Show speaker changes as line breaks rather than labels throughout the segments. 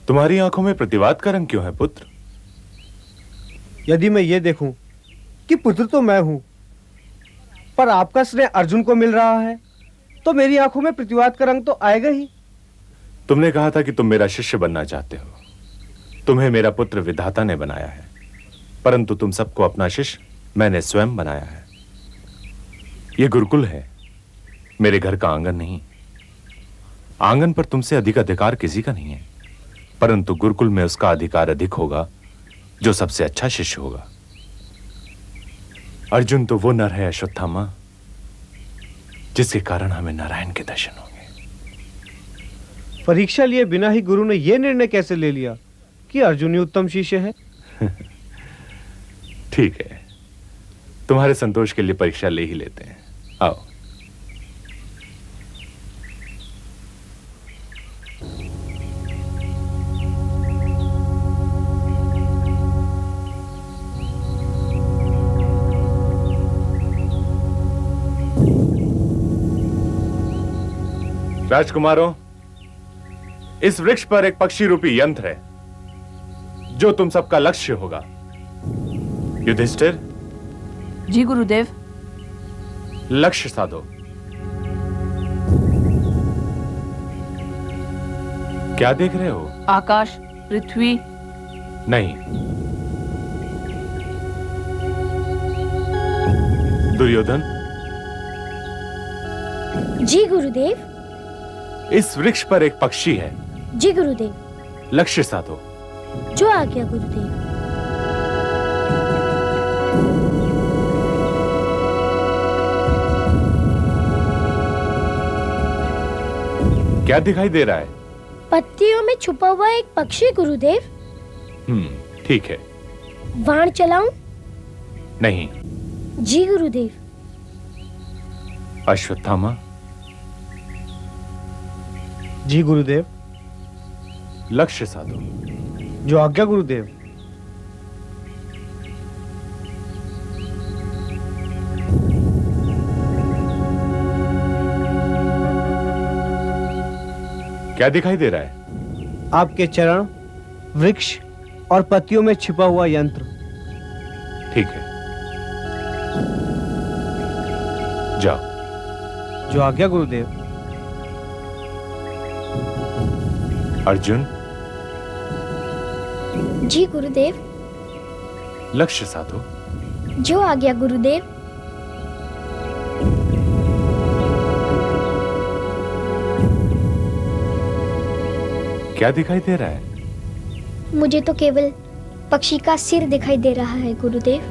तुम्हारी आंखों में प्रतिवाद का रंग क्यों है पुत्र?
यदि मैं ये देखूं कि पुत्र तो मैं हूं, पर आपका स्नेह अर्जुन को मिल रहा है, तो मेरी आंखों में प्रतिवाद का रंग तो आएगा ही।
तुमने कहा था कि तुम मेरा शिष्य बनना चाहते हो। तुम्हें मेरा पुत्र विधाता ने बनाया है, परंतु तुम सबको अपना शिष्य मैंने स्वयं बनाया है। यह गुरुकुल है, मेरे घर का आंगन नहीं। आंगन पर तुमसे अधिक अधिकार किसी का नहीं है, परंतु गुरुकुल में उसका अधिकार अधिक होगा जो सबसे अच्छा शिष्य होगा। अर्जुन तो वो नर है अश्वत्थामा, जिसके कारण हमें नारायण के दर्शन होंगे।
परीक्षा लिए बिना ही गुरु ने यह निर्णय कैसे ले लिया कि अर्जुन ही उत्तम शिष्य है?
ठीक है, तुम्हारे संतोष के लिए परीक्षा ले ही लेते हैं। आओ। राजकुमारों, इस वृक्ष पर एक पक्षी रूपी यंत्र है जो तुम सबका लक्ष्य होगा। युधिष्ठिर।
जी गुरुदेव।
लक्ष्य साधो। क्या देख रहे हो?
आकाश, पृथ्वी।
नहीं। दुर्योधन।
जी गुरुदेव।
इस वृक्ष पर एक पक्षी है।
जी गुरुदेव।
लक्ष्य साधो।
जो आज्ञा गुरुदेव।
क्या दिखाई दे रहा है?
पत्तियों में छुपा हुआ एक पक्षी गुरुदेव।
ठीक है।
बाण चलाऊं?
नहीं।
जी गुरुदेव।
अश्वत्थामा।
जी गुरुदेव।
लक्ष्य साधो।
जो आज्ञा गुरुदेव।
क्या दिखाई दे रहा है?
आपके चरण, वृक्ष और पत्तियों में छिपा हुआ यंत्र।
ठीक है, जाओ।
जो आज्ञा गुरुदेव।
अर्जुन।
जी गुरुदेव।
लक्ष्य साधो।
जो आज्ञा गुरुदेव।
क्या दिखाई दे रहा है?
मुझे तो केवल पक्षी का सिर दिखाई दे रहा है गुरुदेव।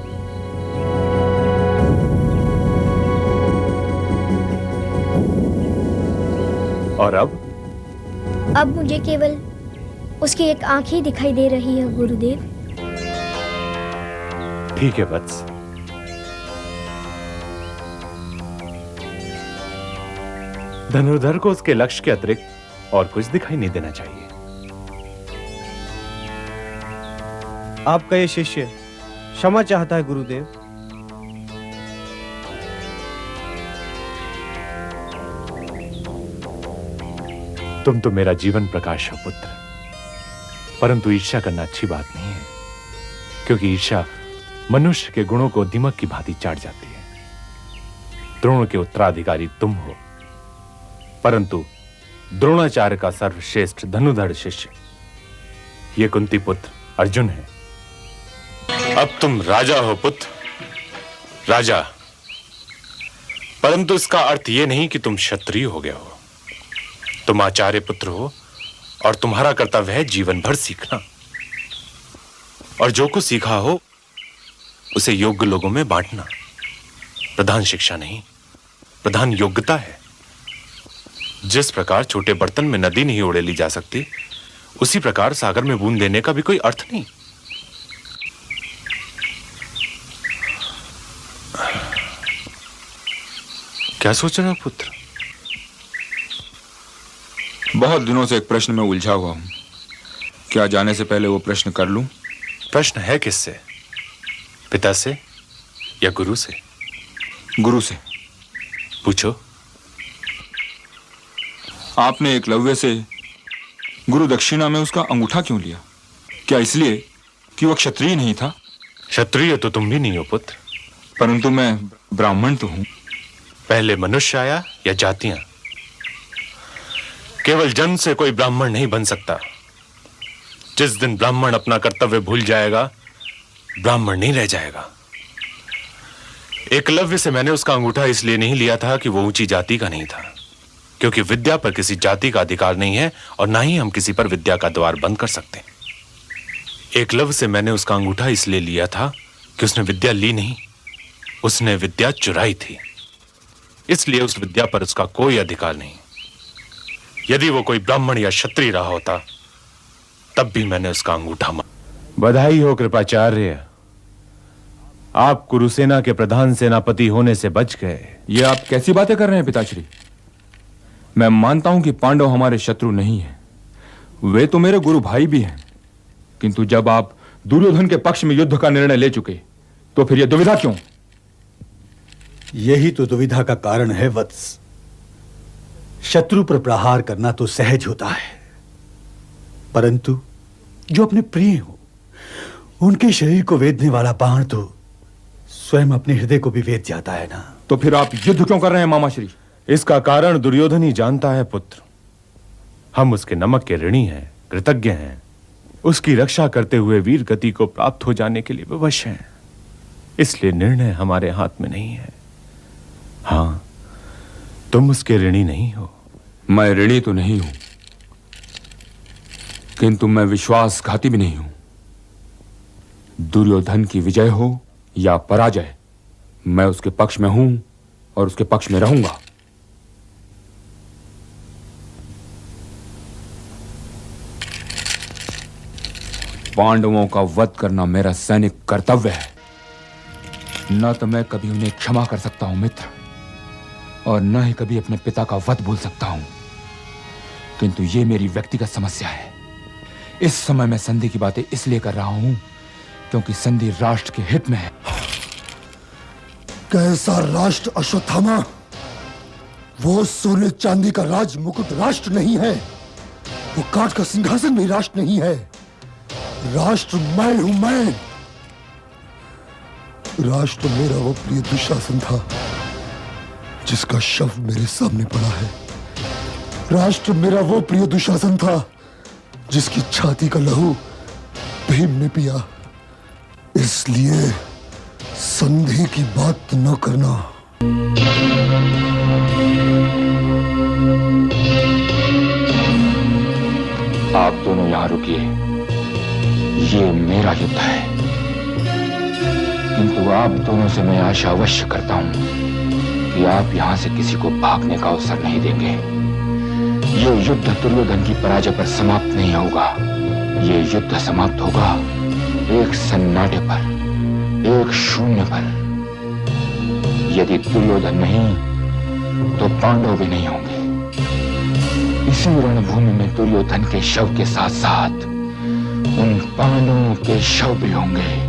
और अब
मुझे केवल उसकी एक आंख ही दिखाई दे रही है गुरुदेव।
ठीक है वत्स। धनुर्धर को उसके लक्ष्य के अतिरिक्त और कुछ दिखाई नहीं देना चाहिए।
आपका ये शिष्य क्षमा चाहता है गुरुदेव।
तुम तो मेरा जीवन प्रकाश हो पुत्र, परंतु ईर्ष्या करना अच्छी बात नहीं है, क्योंकि ईर्ष्या मनुष्य के गुणों को दीमक की भांति चाट जाती है। द्रोण के उत्तराधिकारी तुम हो, परंतु द्रोणाचार्य का सर्वश्रेष्ठ धनुधर शिष्य ये कुंती पुत्र अर्जुन है। अब तुम राजा हो पुत्र, राजा। परंतु इसका अर्थ यह नहीं कि तुम क्षत्रिय हो गए हो। तुम आचार्य पुत्र हो और तुम्हारा कर्तव्य है जीवन भर सीखना, और जो कुछ सीखा हो उसे योग्य लोगों में बांटना। प्रधान शिक्षा नहीं, प्रधान योग्यता है। जिस प्रकार छोटे बर्तन में नदी नहीं उड़ेली जा सकती, उसी प्रकार सागर में बूंद देने का भी कोई अर्थ नहीं। क्या सोच रहे हो पुत्र?
बहुत दिनों से एक प्रश्न में उलझा हुआ हूं। क्या जाने से पहले वो प्रश्न कर लूं?
प्रश्न है किससे? पिता से या गुरु से?
गुरु से।
पूछो।
आपने एकलव्य से गुरु दक्षिणा में उसका अंगूठा क्यों लिया? क्या इसलिए कि वह क्षत्रिय नहीं था?
क्षत्रिय तो तुम भी नहीं हो पुत्र।
परंतु मैं ब्राह्मण तो हूं।
पहले मनुष्य आया या जातियां? केवल जन्म से कोई ब्राह्मण नहीं बन सकता। जिस दिन ब्राह्मण अपना कर्तव्य भूल जाएगा, ब्राह्मण नहीं रह जाएगा। एकलव्य से मैंने उसका अंगूठा इसलिए नहीं लिया था कि वो ऊंची जाति का नहीं था, क्योंकि विद्या पर किसी जाति का अधिकार नहीं है और ना ही हम किसी पर विद्या का द्वार बंद कर सकते। एकलव्य से मैंने उसका अंगूठा इसलिए लिया था कि उसने विद्या ली नहीं, उसने विद्या चुराई थी। इसलिए उस विद्या पर उसका कोई अधिकार नहीं। यदि वो कोई ब्राह्मण या क्षत्रिय रहा होता तब भी मैंने उसका अंगूठा बधाई हो कृपाचार्य, आप कुरुसेना के प्रधान सेनापति होने से बच गए।
ये आप कैसी बातें कर रहे हैं पिताश्री? मैं मानता हूं कि पांडव हमारे शत्रु नहीं हैं, वे तो मेरे गुरु भाई भी हैं, किंतु जब आप दुर्योधन के पक्ष में युद्ध का निर्णय ले चुके तो फिर यह दुविधा क्यों?
यही तो दुविधा का कारण है वत्स। शत्रु पर प्रहार करना तो सहज होता है, परंतु जो अपने प्रिय हो उनके शरीर को वेदने वाला बाण तो स्वयं अपने हृदय को भी वेद जाता है ना।
तो फिर आप युद्ध क्यों कर रहे हैं मामाश्री?
इसका कारण दुर्योधन ही जानता है पुत्र। हम उसके नमक के ऋणी हैं, कृतज्ञ हैं। उसकी रक्षा करते हुए वीर गति को प्राप्त हो जाने के लिए विवश हैं। इसलिए निर्णय हमारे हाथ में नहीं है। हां, तुम उसके ऋणी नहीं हो।
मैं ऋणी तो नहीं हूं, किंतु मैं विश्वासघाती भी नहीं हूं। दुर्योधन की विजय हो या पराजय, मैं उसके पक्ष में हूं और उसके पक्ष में रहूंगा। पांडवों का वध करना मेरा सैनिक कर्तव्य है। न तो मैं कभी उन्हें क्षमा कर सकता हूं मित्र, और न ही कभी अपने पिता का वध भूल सकता हूं, किंतु ये मेरी व्यक्तिगत समस्या है। इस समय मैं संधि की बातें इसलिए कर रहा हूं क्योंकि संधि राष्ट्र के हित में है।
कैसा राष्ट्र अश्वत्थामा? वो सोने चांदी का राज मुकुट राष्ट्र नहीं है, वो काठ का सिंहासन भी राष्ट्र नहीं है। राष्ट्र मैं हूं, मैं। राष्ट्र मेरा वो प्रिय दुशासन था जिसका शव मेरे सामने पड़ा है। राष्ट्र मेरा वो प्रिय दुशासन था जिसकी छाती का लहू भीम ने पिया। इसलिए संधि की बात न करना।
आप दोनों यहां रुकिए, ये मेरा युद्ध है, किंतु आप दोनों से मैं आशा अवश्य करता हूं कि आप यहां से किसी को भागने का अवसर नहीं देंगे। ये युद्ध दुर्योधन की पराजय पर समाप्त नहीं होगा। ये युद्ध समाप्त होगा एक सन्नाटे पर, एक शून्य पर। यदि दुर्योधन नहीं तो पांडव भी नहीं होंगे। इसी रणभूमि में दुर्योधन के शव के साथ साथ उन पांडवों के शव भी होंगे।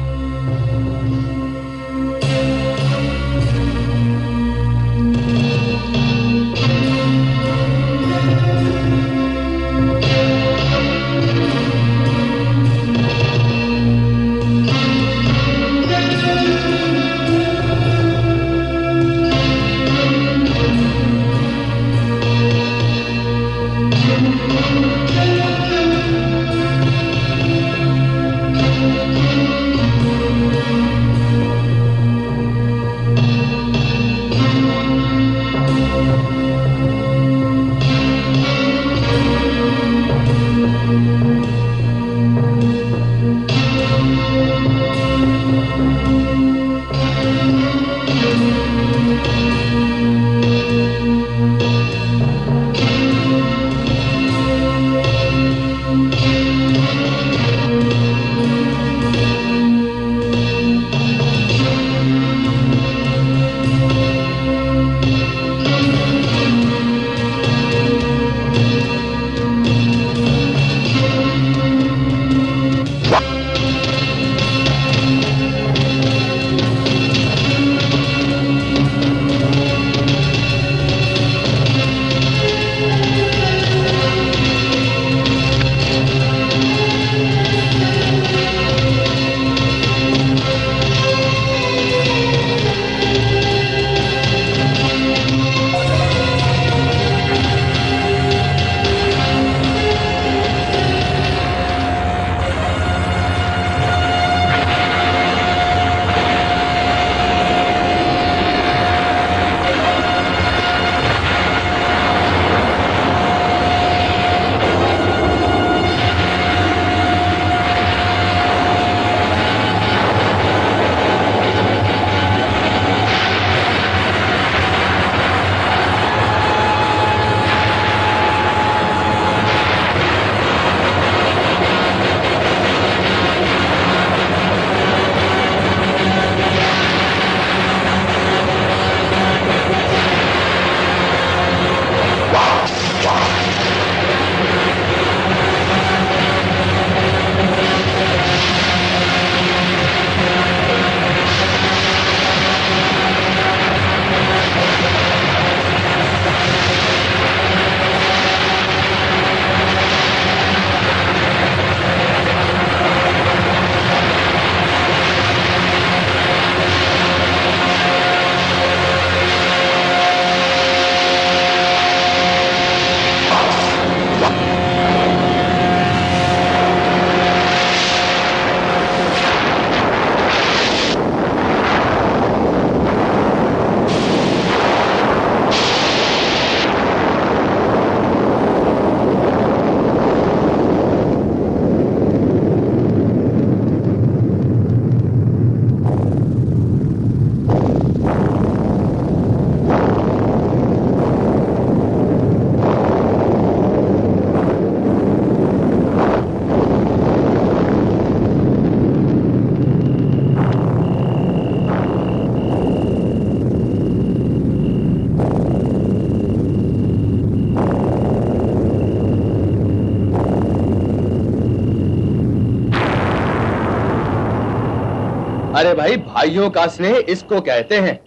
अरे भाई, भाइयों का स्नेह इसको कहते हैं।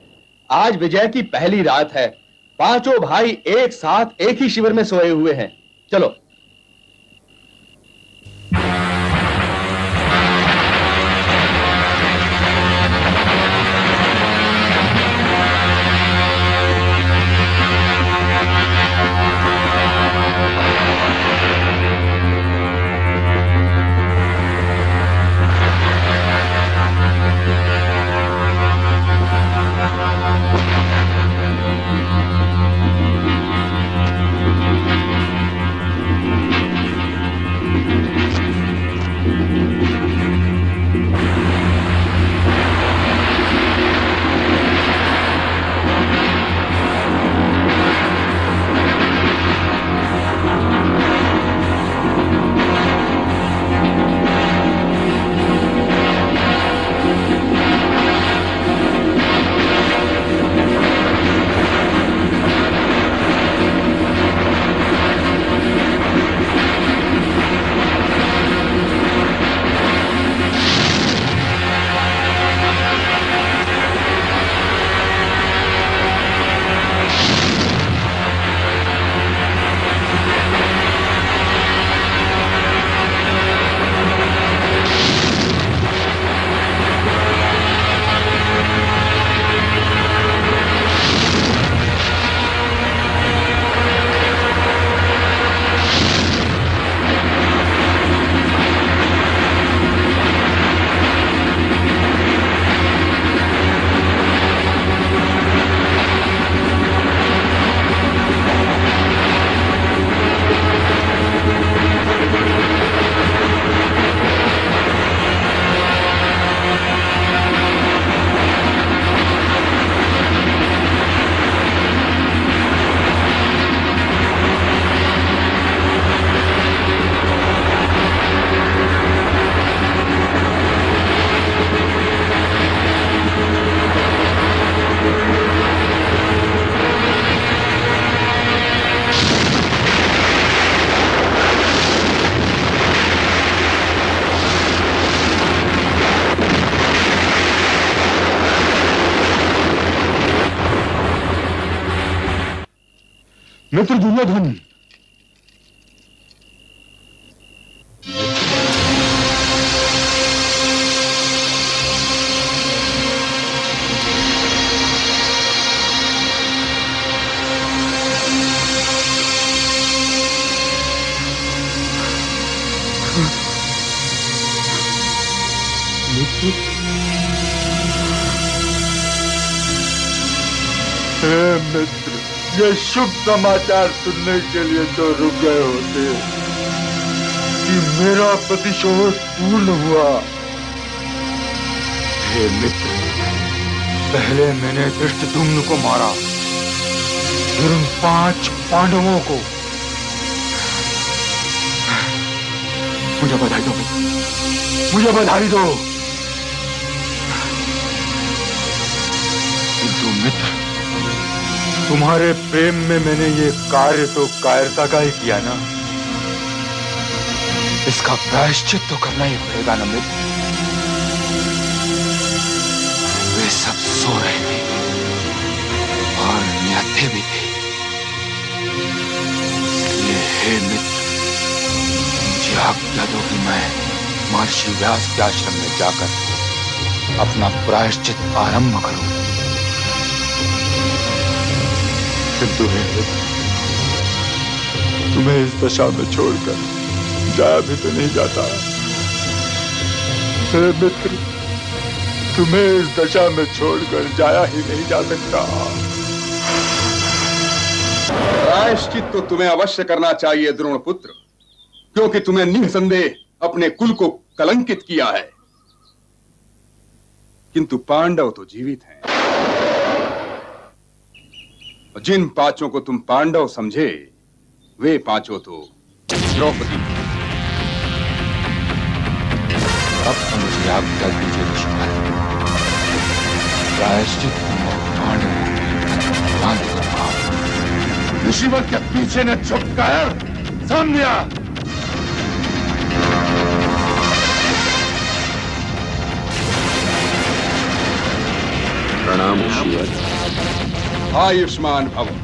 आज विजय की पहली रात है। पांचों भाई एक साथ एक ही शिविर में सोए हुए हैं। चलो।
मित्र दुर्योधन,
मित्र, ये शुभ समाचार सुनने के लिए तो रुक गए होते कि मेरा प्रतिशोध पूर्ण हुआ। हे मित्र, पहले मैंने धृष्टद्युम्न को मारा, फिर उन 5 पांडवों को। मुझे बधाई दो, मुझे बधाई दो। किंतु मित्र, तुम्हारे प्रेम में मैंने ये कार्य तो कायरता का ही किया ना। इसका प्रायश्चित तो करना ही पड़ेगा ना मित्र। वे सब सो रहे थे और निहत्थे भी थे। इसलिए हे मित्र, मुझे आज्ञा दो कि मैं महर्षि व्यास के आश्रम में जाकर अपना प्रायश्चित आरंभ करूं। किंतु हे मित्र, तुम्हें इस दशा में छोड़कर जाया भी तो नहीं जाता। हे मित्र, तुम्हें इस दशा में छोड़कर जाया ही नहीं जा सकता।
प्रायश्चित तो तुम्हें अवश्य करना चाहिए द्रोण पुत्र, क्योंकि तुम्हें निसंदेह अपने कुल को कलंकित किया है। किंतु पांडव तो जीवित हैं। जिन 5 को तुम पांडव समझे, वे 5 तो द्रौपदी।
अब तो मुझे आज्ञा दीजिए ऋषिवर, प्रायश्चित
ऋषिवर के पीछे न छुपकर सामने आ। प्रणाम ऋषिवर। आयुष्मान भव।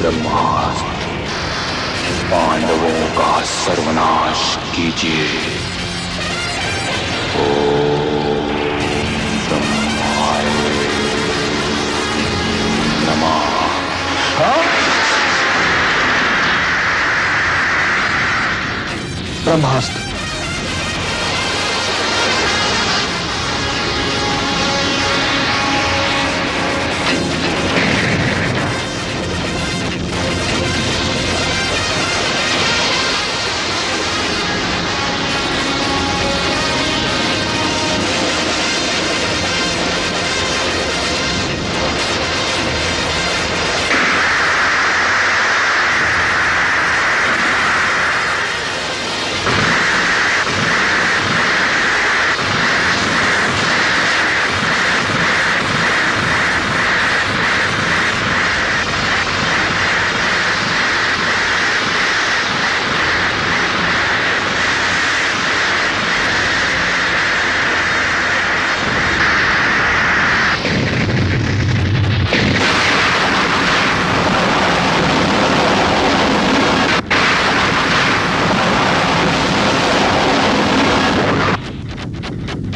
ब्रह्मास्त्र, पांडवों का सर्वनाश कीजिए। ओम ब्रह्माय नमः।
ब्रह्मास्त्र।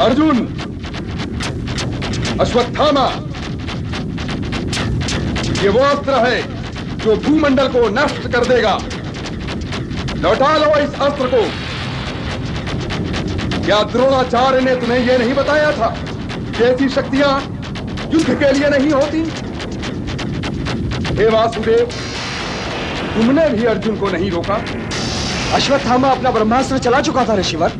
अर्जुन, अश्वत्थामा, ये वो अस्त्र है जो भूमंडल को नष्ट कर देगा। लौटा लो इस अस्त्र को। क्या द्रोणाचार्य ने तुम्हें यह नहीं बताया था कि ऐसी शक्तियां युद्ध के लिए नहीं होती? हे वासुदेव, तुमने भी अर्जुन को नहीं रोका।
अश्वत्थामा अपना ब्रह्मास्त्र चला चुका था ऋषिवर,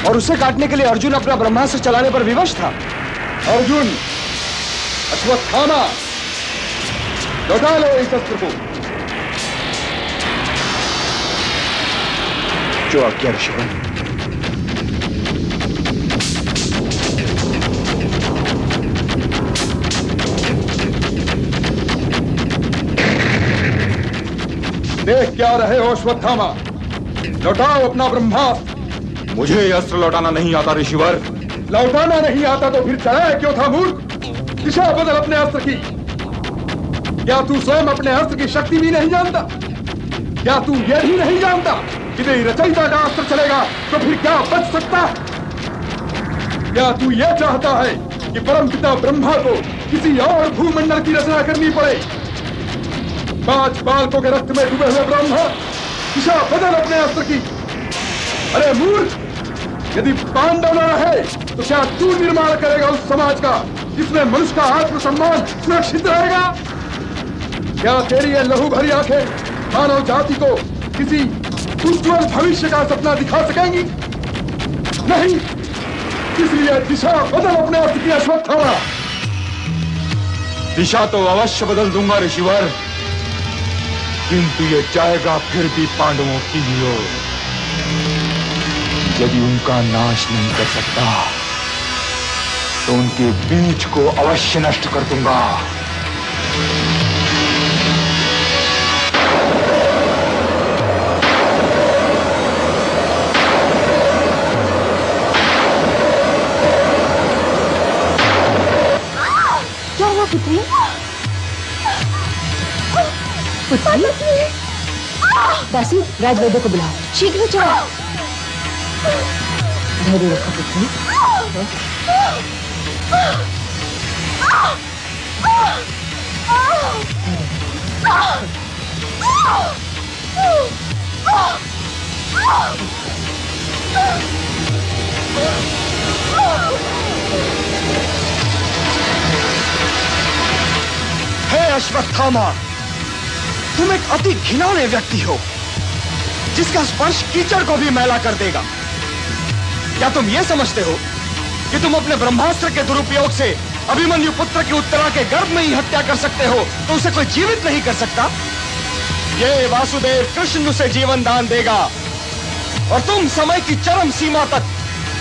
और उसे काटने के लिए अर्जुन अपना ब्रह्मास्त्र चलाने पर विवश था।
अर्जुन, अश्वत्थामा, लौटा लो इस अस्त्र को।
जो आज्ञा ऋषिवर।
देख क्या रहे हो अश्वत्थामा, लौटाओ अपना ब्रह्मास्त्र।
मुझे यह अस्त्र लौटाना नहीं आता ऋषिवर।
लौटाना नहीं आता तो फिर चढ़ाया क्यों था मूर्ख? दिशा बदल अपने अस्त्र की। क्या तू स्वयं अपने अस्त्र की शक्ति भी नहीं जानता? क्या तू यह भी नहीं जानता कि यदि रचयिता का अस्त्र चलेगा तो फिर क्या बच सकता? क्या तू यह चाहता है कि परमपिता ब्रह्मा को किसी और भूमंडल की रचना करनी पड़े? 5 बालकों के रक्त में डूबे हुए ब्रह्मा, दिशा बदल अपने अस्त्र की। अरे मूर्ख, यदि पांडव न रहे तो क्या तू निर्माण करेगा उस समाज का जिसमें मनुष्य का आत्मसम्मान सुरक्षित रहेगा? क्या तेरी ये लहू भरी आंखें मानव जाति को किसी उज्जवल भविष्य का सपना दिखा सकेंगी? नहीं, इसलिए दिशा बदल अपने अर्थ की अश्वत्थामा।
दिशा तो अवश्य बदल दूंगा ऋषिवर, किंतु ये जाएगा फिर भी पांडवों की ही ओर। यदि उनका नाश नहीं कर सकता तो उनके बीज को अवश्य नष्ट कर दूंगा।
क्या हुआ पुत्री? पुत्री? दासी, राजवैद्य को बुलाओ, शीघ्र चलो। धैर्य रखो पुत्री।
हे अश्वत्थामा, तुम एक अति घिनौने व्यक्ति हो।
जिसका स्पर्श कीचड़ को भी मैला कर देगा। क्या तुम ये समझते हो कि तुम अपने ब्रह्मास्त्र के दुरुपयोग से अभिमन्यु पुत्र की उत्तरा के गर्भ में ही हत्या कर सकते हो तो उसे कोई जीवित नहीं कर सकता? ये वासुदेव कृष्ण उसे जीवन दान देगा और तुम समय की चरम सीमा तक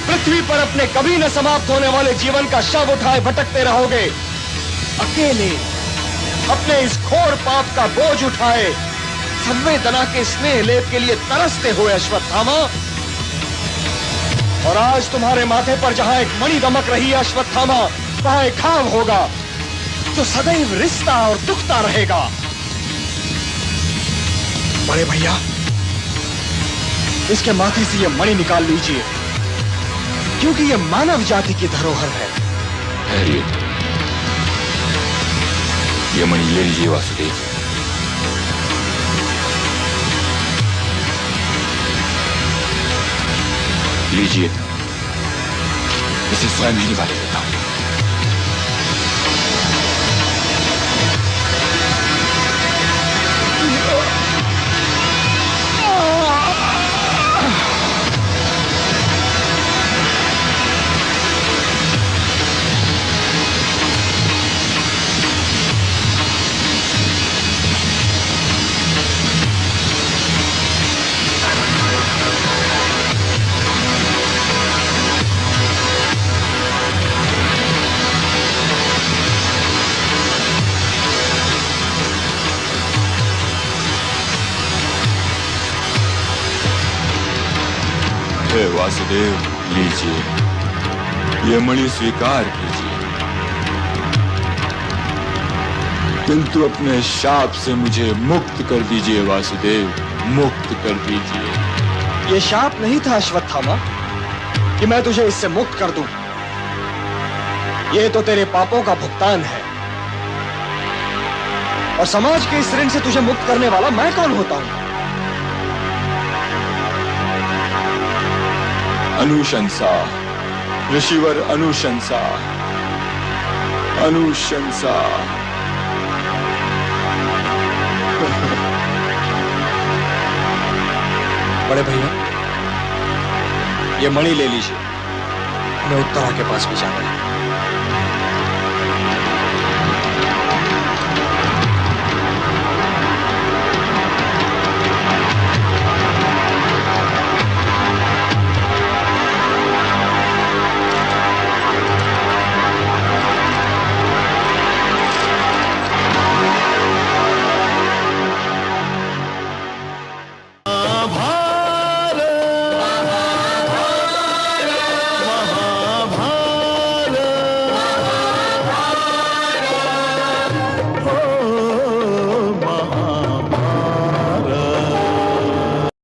पृथ्वी पर अपने कभी न समाप्त होने वाले जीवन का शव उठाए भटकते रहोगे, अकेले अपने इस घोर पाप का बोझ उठाए संवेदना के स्नेह लेप के लिए तरसते हुए अश्वत्थामा। और आज तुम्हारे माथे पर जहां एक मणि दमक रही है अश्वत्थामा, वहां एक घाव होगा जो सदैव रिश्ता और दुखता रहेगा। बड़े भैया, इसके माथे से यह मणि निकाल लीजिए, क्योंकि यह मानव जाति की धरोहर है।
ठहरिए, ये मणि ले लीजिए वासुदेव। लीजिए, इसे स्वयं ही निकाले देता हूं। हे वासुदेव, लीजिए, ये मणि स्वीकार कीजिए, किंतु अपने शाप से मुझे मुक्त कर दीजिए वासुदेव, मुक्त कर दीजिए।
यह शाप नहीं था अश्वत्थामा कि मैं तुझे इससे मुक्त कर दूं। यह तो तेरे पापों का भुगतान है, और समाज के इस ऋण से तुझे मुक्त करने वाला मैं कौन होता हूं?
अनुशंसा, ऋषिवर अनुशंसा, अनुशंसा।
बड़े भैया, ये मणि ले लीजिए, हमें उत्तरा के पास भी जाना है।